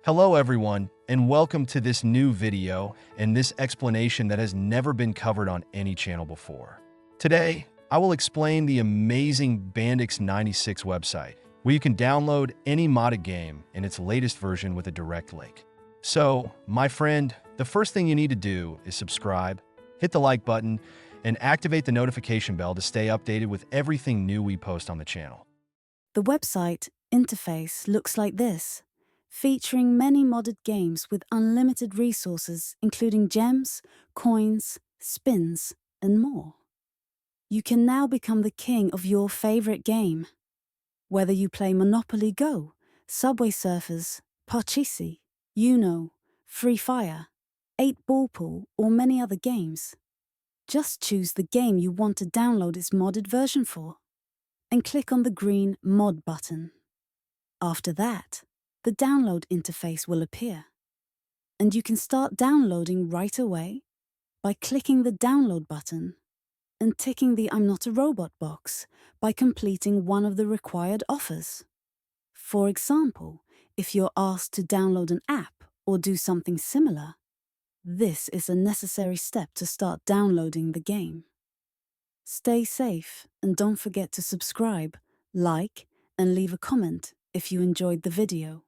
Hello everyone, and welcome to this new video and this explanation that has never been covered on any channel before. Today, I will explain the amazing Bandix 96 website, where you can download any modded game in its latest version with a direct link. So, my friend, the first thing you need to do is subscribe, hit the like button, and activate the notification bell to stay updated with everything new we post on the channel. The website interface looks like this, featuring many modded games with unlimited resources including gems, coins, spins, and more. You can now become the king of your favorite game. Whether you play Monopoly Go, Subway Surfers, Parcheesi, Uno, Free Fire, 8-Ball Pool, or many other games, just choose the game you want to download its modded version for, and click on the green Mod button. After that, the download interface will appear, and you can start downloading right away by clicking the download button and ticking the I'm not a robot box by completing one of the required offers. For example, if you're asked to download an app or do something similar, this is a necessary step to start downloading the game. Stay safe and don't forget to subscribe, like, and leave a comment if you enjoyed the video.